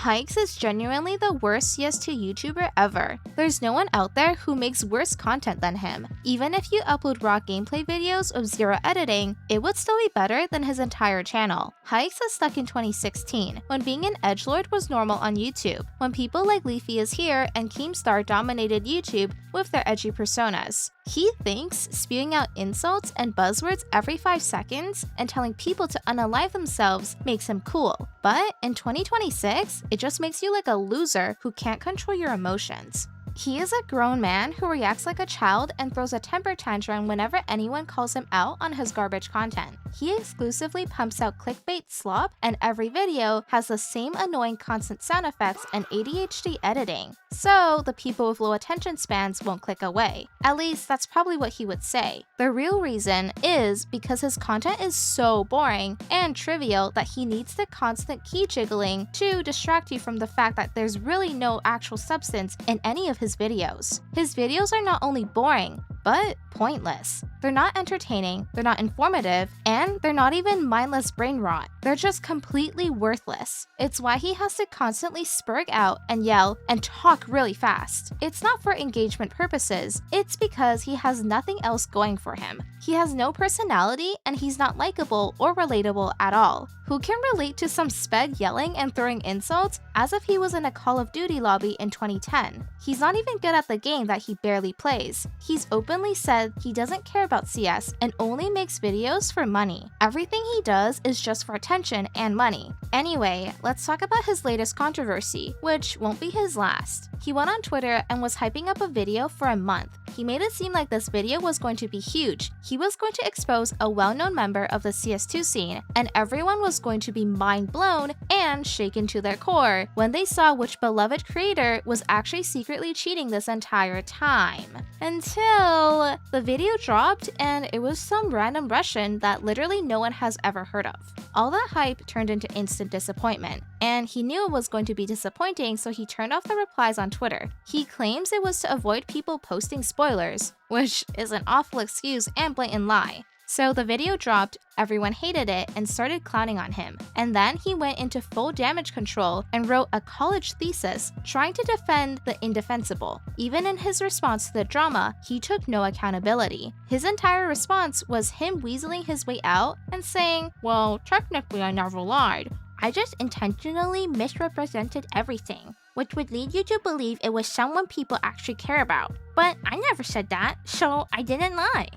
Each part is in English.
Haix is genuinely the worst CS2 YouTuber ever. There's no one out there who makes worse content than him. Even if you upload raw gameplay videos with zero editing, it would still be better than his entire channel. Haix is stuck in 2016, when being an edgelord was normal on YouTube, when people like Leafy is Here and Keemstar dominated YouTube with their edgy personas. He thinks spewing out insults and buzzwords every 5 seconds and telling people to unalive themselves makes him cool. But in 2026, it just makes you like a loser who can't control your emotions. He is a grown man who reacts like a child and throws a temper tantrum whenever anyone calls him out on his garbage content. He exclusively pumps out clickbait slop, and every video has the same annoying constant sound effects and ADHD editing. So the people with low attention spans won't click away. At least that's probably what he would say. The real reason is because his content is so boring and trivial that he needs the constant key jiggling to distract you from the fact that there's really no actual substance in any of his videos. His videos are not only boring, but pointless. They're not entertaining, they're not informative, and they're not even mindless brain rot. They're just completely worthless. It's why he has to constantly spurg out and yell and talk really fast. It's not for engagement purposes, it's because he has nothing else going for him. He has no personality and he's not likable or relatable at all. Who can relate to some sped yelling and throwing insults as if he was in a Call of Duty lobby in 2010? He's not even good at the game that he barely plays. He's openly said he doesn't care about CS and only makes videos for money. Everything he does is just for attention and money. Anyway, let's talk about his latest controversy, which won't be his last. He went on Twitter and was hyping up a video for a month. He made it seem like this video was going to be huge. He was going to expose a well-known member of the CS2 scene, and everyone was going to be mind blown and shaken to their core when they saw which beloved creator was actually secretly cheating this entire time. Until the video dropped and it was some random Russian that literally no one has ever heard of. All that hype turned into instant disappointment, and he knew it was going to be disappointing, so he turned off the replies on Twitter. He claims it was to avoid people posting spoilers, which is an awful excuse and blatant lie. So the video dropped, everyone hated it and started clowning on him. And then he went into full damage control and wrote a college thesis trying to defend the indefensible. Even in his response to the drama, he took no accountability. His entire response was him weaseling his way out and saying, "Well, technically I never lied. I just intentionally misrepresented everything, which would lead you to believe it was someone people actually care about. But I never said that, so I didn't lie."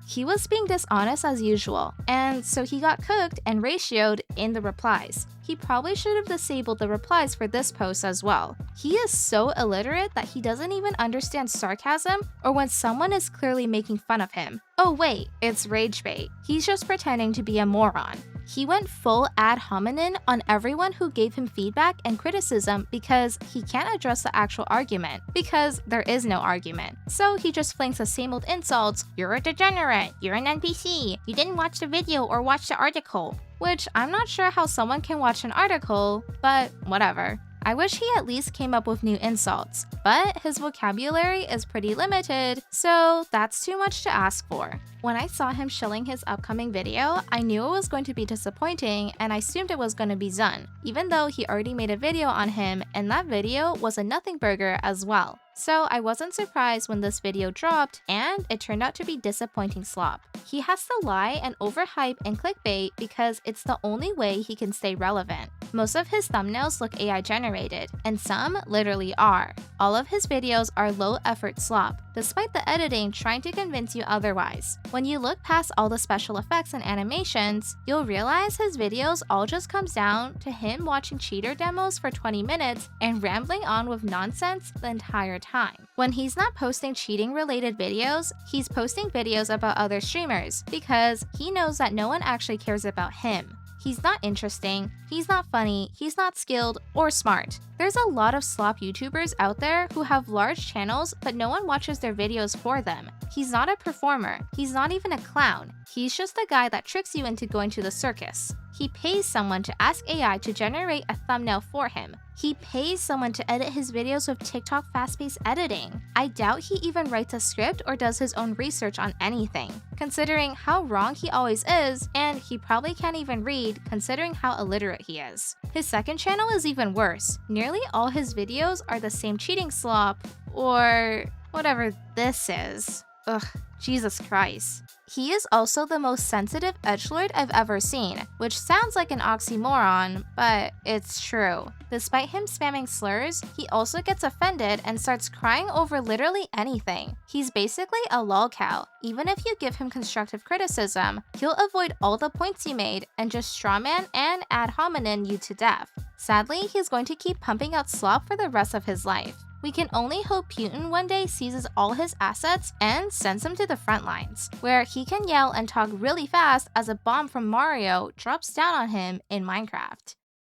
He was being dishonest as usual, and so he got cooked and ratioed in the replies. He probably should have disabled the replies for this post as well. He is so illiterate that he doesn't even understand sarcasm or when someone is clearly making fun of him. Oh wait, it's rage bait. He's just pretending to be a moron. He went full ad hominem on everyone who gave him feedback and criticism because he can't address the actual argument, because there is no argument. So he just flings the same old insults: "You're a degenerate, you're an NPC, you didn't watch the video or watch the article." Which I'm not sure how someone can watch an article, but whatever. I wish he at least came up with new insults, but his vocabulary is pretty limited, so that's too much to ask for. When I saw him shilling his upcoming video, I knew it was going to be disappointing and I assumed it was going to be Zun, even though he already made a video on him and that video was a nothing burger as well. So I wasn't surprised when this video dropped and it turned out to be disappointing slop. He has to lie and overhype and clickbait because it's the only way he can stay relevant. Most of his thumbnails look AI generated, and some literally are. All of his videos are low effort slop, despite the editing trying to convince you otherwise. When you look past all the special effects and animations, you'll realize his videos all just comes down to him watching cheater demos for 20 minutes and rambling on with nonsense the entire time. When he's not posting cheating related videos, he's posting videos about other streamers because he knows that no one actually cares about him. He's not interesting, he's not funny, he's not skilled or smart. There's a lot of slop YouTubers out there who have large channels but no one watches their videos for them. He's not a performer, he's not even a clown. He's just the guy that tricks you into going to the circus. He pays someone to ask AI to generate a thumbnail for him. He pays someone to edit his videos with TikTok fast-paced editing. I doubt he even writes a script or does his own research on anything, considering how wrong he always is, and he probably can't even read considering how illiterate he is. His second channel is even worse. Nearly all his videos are the same cheating slop, or whatever this is. Ugh, Jesus Christ. He is also the most sensitive edgelord I've ever seen, which sounds like an oxymoron, but it's true. Despite him spamming slurs, he also gets offended and starts crying over literally anything. He's basically a lolcow. Even if you give him constructive criticism, he'll avoid all the points you made and just strawman and ad hominem you to death. Sadly, he's going to keep pumping out slop for the rest of his life. We can only hope Putin one day seizes all his assets and sends him to the front lines, where he can yell and talk really fast as a bomb from Mario drops down on him in Minecraft.